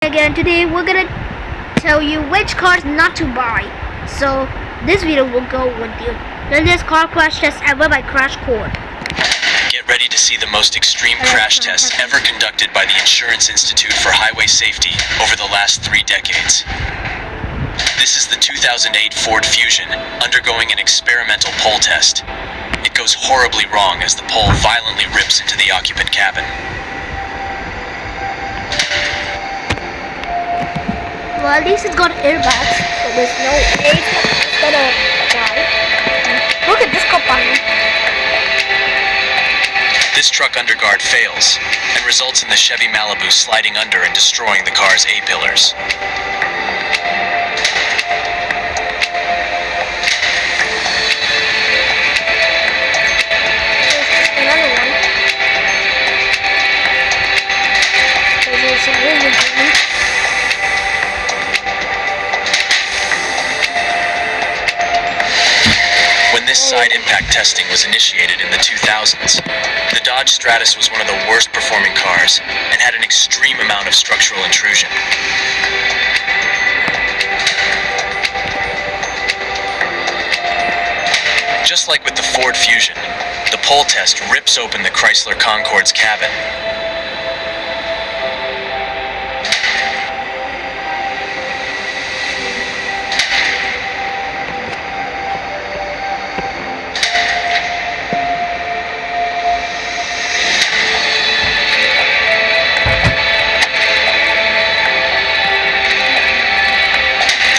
Again, today we're gonna tell you which cars not to buy. So this video will go with you. Then this car crash test ever by Crash Course. Get ready to see the most extreme crash tests ever conducted by the Insurance Institute for Highway Safety over the last 3 decades. This is the 2008 Ford Fusion undergoing an experimental pole test. It goes horribly wrong as the pole violently rips into the occupant cabin. Well, at least it's got airbags, so there's no way it's gonna die. Look at this compartment. This truck underguard fails and results in the Chevy Malibu sliding under and destroying the car's A-pillars. Another one. There's some really good. When this side impact testing was initiated in the 2000s, the Dodge Stratus was one of the worst performing cars and had an extreme amount of structural intrusion. Just like with the Ford Fusion, the pole test rips open the Chrysler Concorde's cabin.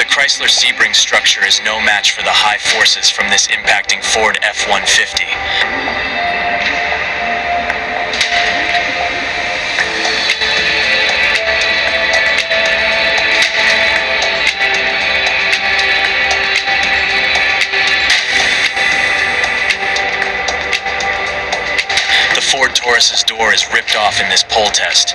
Chrysler Sebring structure is no match for the high forces from this impacting Ford F-150. The Ford Taurus's door is ripped off in this pole test.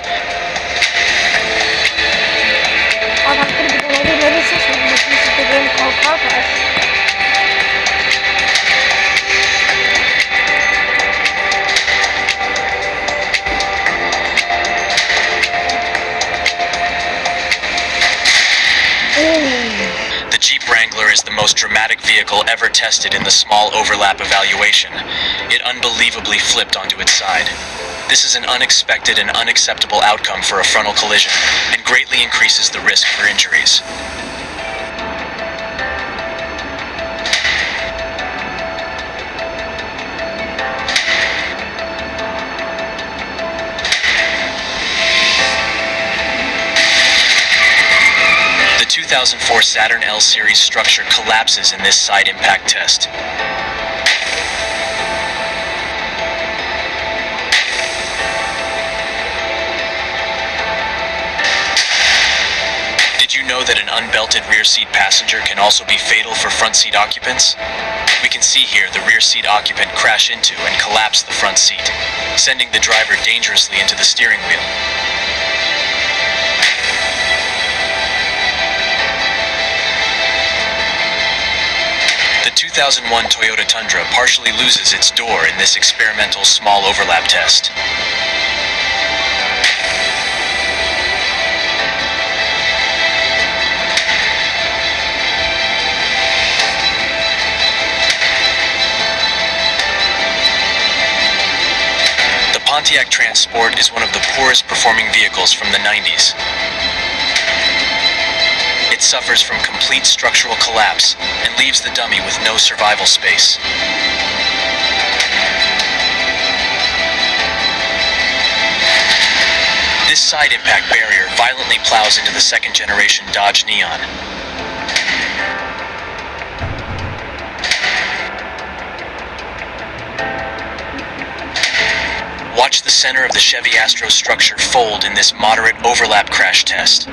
The Jeep Wrangler is the most dramatic vehicle ever tested in the small overlap evaluation. It unbelievably flipped onto its side. This is an unexpected and unacceptable outcome for a frontal collision and greatly increases the risk for injuries. The 2004 Saturn L Series structure collapses in this side impact test. Did you know that an unbelted rear seat passenger can also be fatal for front seat occupants? We can see here the rear seat occupant crash into and collapse the front seat, sending the driver dangerously into the steering wheel. The 2001 Toyota Tundra partially loses its door in this experimental small overlap test. The Pontiac Transport is one of the poorest performing vehicles from the 90s. It suffers from complete structural collapse and leaves the dummy with no survival space. This side impact barrier violently plows into the second generation Dodge Neon. Watch the center of the Chevy Astro structure fold in this moderate overlap crash test.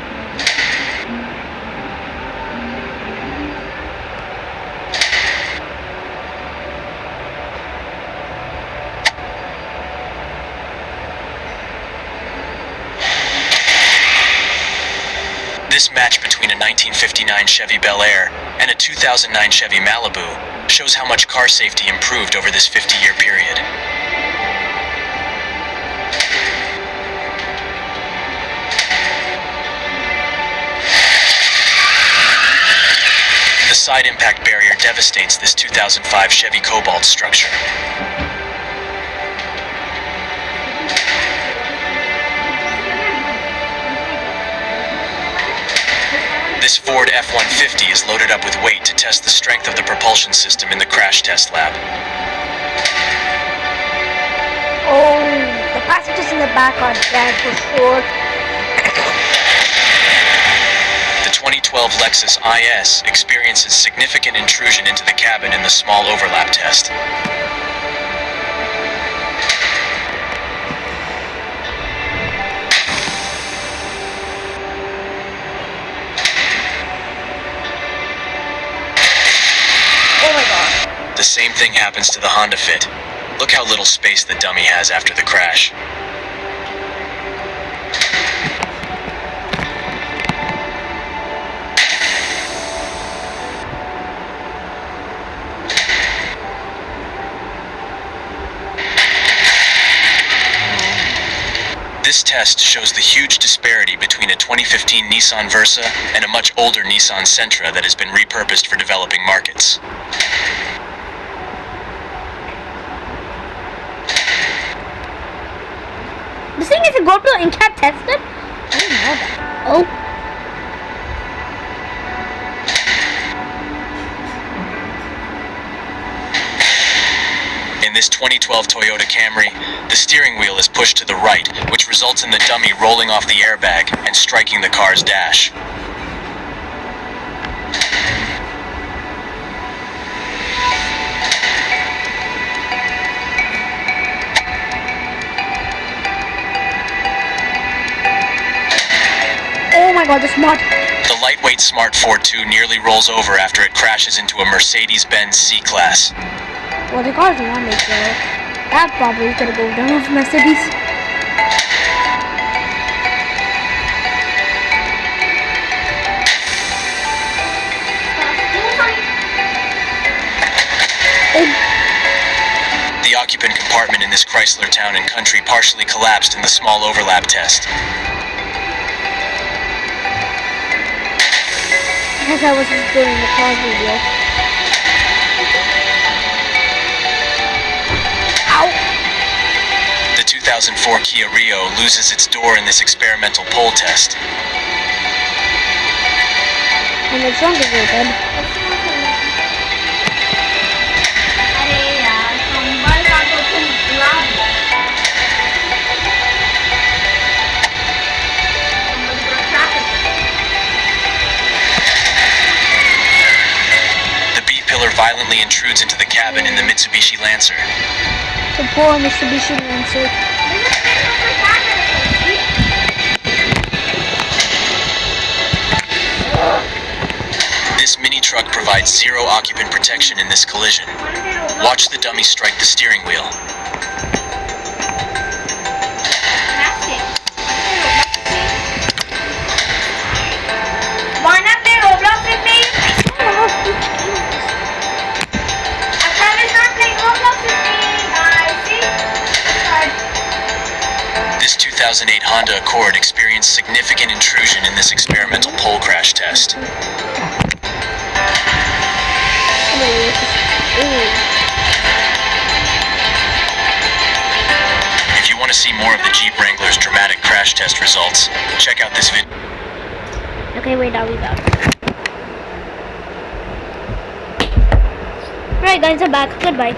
This match between a 1959 Chevy Bel Air and a 2009 Chevy Malibu shows how much car safety improved over this 50-year period. side impact barrier devastates this 2005 Chevy Cobalt structure. This Ford F-150 is loaded up with weight to test the strength of the propulsion system in the crash test lab. Oh, the passengers in the back are dead for sure. The 2012 Lexus IS experiences significant intrusion into the cabin in the small overlap test. Oh my god. The same thing happens to the Honda Fit. Look how little space the dummy has after the crash. This test shows the huge disparity between a 2015 Nissan Versa and a much older Nissan Sentra that has been repurposed for developing markets. This thing is a GoPro in-cab tested? I didn't know that. Oh. In this 2012 Toyota Camry, the steering wheel is pushed to the right, which results in the dummy rolling off the airbag and striking the car's dash. Oh my god, the smart. The lightweight Smart 4.2 nearly rolls over after it crashes into a Mercedes-Benz C-Class. Well, the car's damaged, so that probably could go down with Mercedes. The occupant compartment in this Chrysler Town and Country partially collapsed in the small overlap test. As I was just doing the car video. The 2004 Kia Rio loses its door in this experimental pole test. And the trunk is open. The B-pillar violently intrudes into the cabin in the Mitsubishi Lancer. The poor Mitsubishi Lancer. This mini truck provides zero occupant protection in this collision. Watch the dummy strike the steering wheel. Why not play Roblox with me? I promise not playing Roblox with me, guys. See? This 2008 Honda Accord experienced significant intrusion in this experimental pole crash test. If you want to see more of the Jeep Wrangler's dramatic crash test results, check out this video. Okay, wait, I'll be back. Alright guys, I'm back. Goodbye.